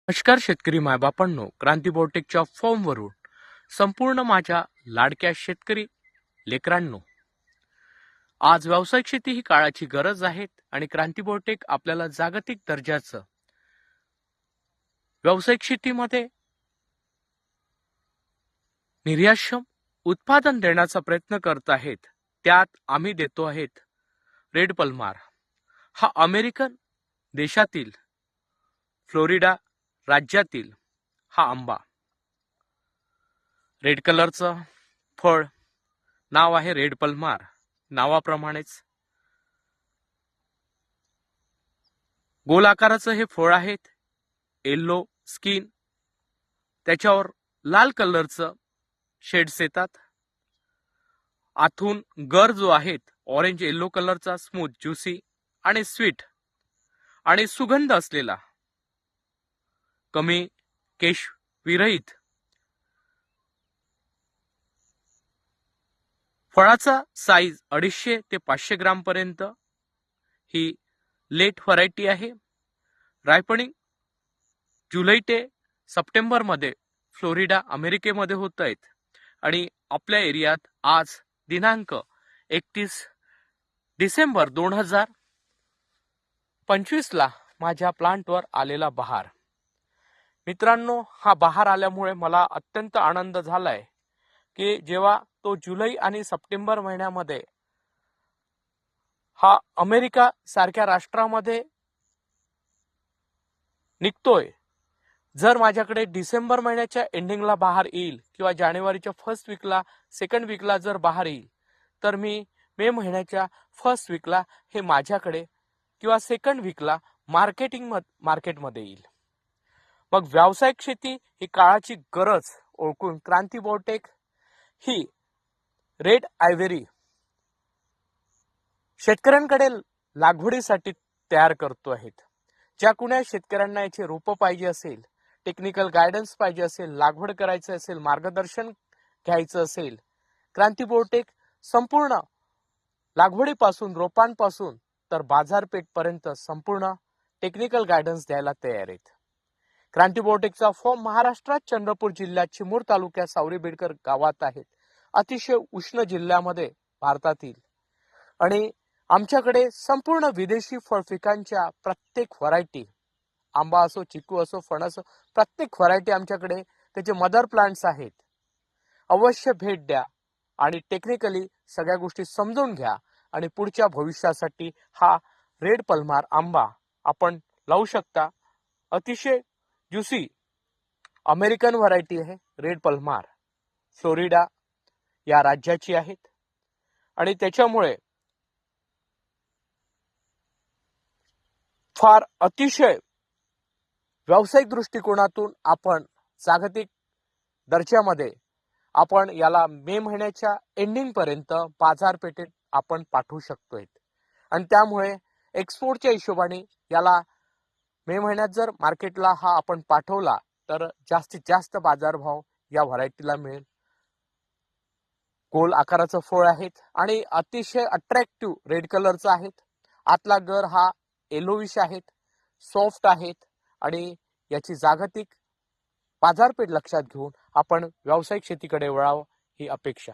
नमस्कार शेतकरी मायबापांनो, क्रांती बोटेकच्या फॉर्मवरून संपूर्ण माझ्या लाडक्या शेतकरी लेकरांनो, आज व्यावसायिक शेती ही काळाची गरज आहे आणि क्रांती बोटेक आपल्याला जागतिक दर्जाचं व्यावसायिक शेतीमध्ये निर्यातक्षम उत्पादन देण्याचा प्रयत्न करत आहेत. त्यात आम्ही देतो आहेत रेड पल्मार. हा अमेरिकन देशातील फ्लोरिडा राज्यातील हा आंबा, रेड कलरचं फळ, नाव आहे रेड पल्मार. नावाप्रमाणेच गोल आकाराचं हे फळ आहेत. येल्लो स्किन, त्याच्यावर लाल कलरचं शेड्स येतात. आतून गर जो आहेत ऑरेंज येल्लो कलरचा, स्मूथ, ज्युसी आणि स्वीट आणि सुगंध असलेला, कमी केश विरहित फळाचा साईज 250 ते 500 ग्राम पर्यंत. ही लेट व्हरायटी आहे. रायपनिंग जुलै ते सप्टेंबर मध्ये फ्लोरिडा अमेरिकेमध्ये होत आहेत आणि आपल्या एरियात आज दिनांक 31 डिसेंबर 2025 ला माझ्या प्लांटवर आलेला बहार. मित्रांनो, हा बहार आल्यामुळे मला अत्यंत आनंद झालाय की जेव्हा तो जुलै आणि सप्टेंबर महिन्यामध्ये हा अमेरिका सारख्या राष्ट्रामध्ये निघतोय, जर माझ्याकडे डिसेंबर महिन्याच्या एंडिंगला बहार येईल किंवा जानेवारीच्या फर्स्ट वीकला, सेकंड वीकला जर बहार येईल, तर मी मे महिन्याच्या फर्स्ट वीकला हे माझ्याकडे किंवा सेकंड वीकला मार्केटमध्ये येईल. मग व्यावसायिक शेती ही काळाची गरज ओळखून क्रांती बोटेक ही रेड आयव्हरी शेतकऱ्यांकडे लागवडीसाठी तयार करतो आहेत. ज्या कुण्या शेतकऱ्यांना याचे रोपं पाहिजे असेल, टेक्निकल गायडन्स पाहिजे असेल, लागवड करायचं असेल, मार्गदर्शन घ्यायचं असेल, क्रांती बोटेक संपूर्ण लागवडीपासून, रोपांपासून तर बाजारपेठपर्यंत संपूर्ण टेक्निकल गायडन्स द्यायला तयार आहेत. क्रांती बोटेकचा फॉर्म महाराष्ट्रात चंद्रपूर जिल्ह्यात चिमूर तालुक्यात सावरी बेडकर गावात आहेत. अतिशय उष्ण जिल्ह्यामध्ये भारतातील. आणि आमच्याकडे संपूर्ण विदेशी फळ पिकांच्या प्रत्येक व्हरायटी, आंबा असो, चिकू असो, फणस, प्रत्येक व्हरायटी आमच्याकडे त्याचे मदर प्लांट्स आहेत. अवश्य भेट द्या आणि टेक्निकली सगळ्या गोष्टी समजून घ्या आणि पुढच्या भविष्यासाठी हा रेड पल्मार आंबा आपण लावू शकता. अतिशय ज्युसी अमेरिकन व्हरायटी आहे रेड पल्मार. फ्लोरिडा या राज्याची आहेत आणि त्याच्यामुळे फार अतिशय व्यावसायिक दृष्टिकोनातून आपण जागतिक दर्जामध्ये आपण याला मे महिन्याच्या एंडिंग पर्यंत बाजारपेठेत आपण पाठवू शकतोय. आणि त्यामुळे एक्सपोर्टच्या हिशोबाने याला मे महिन्यात जर मार्केटला हा आपण पाठवला तर जास्तीत जास्त बाजारभाव या व्हरायटीला मिळेल. गोल आकाराचं फळ आहेत आणि अतिशय अट्रॅक्टिव्ह रेड कलरचं आहेत. आतला गर हा येलोविश आहेत, सॉफ्ट आहेत आणि याची जागतिक बाजारपेठ लक्षात घेऊन आपण व्यावसायिक शेतीकडे वळावं ही अपेक्षा.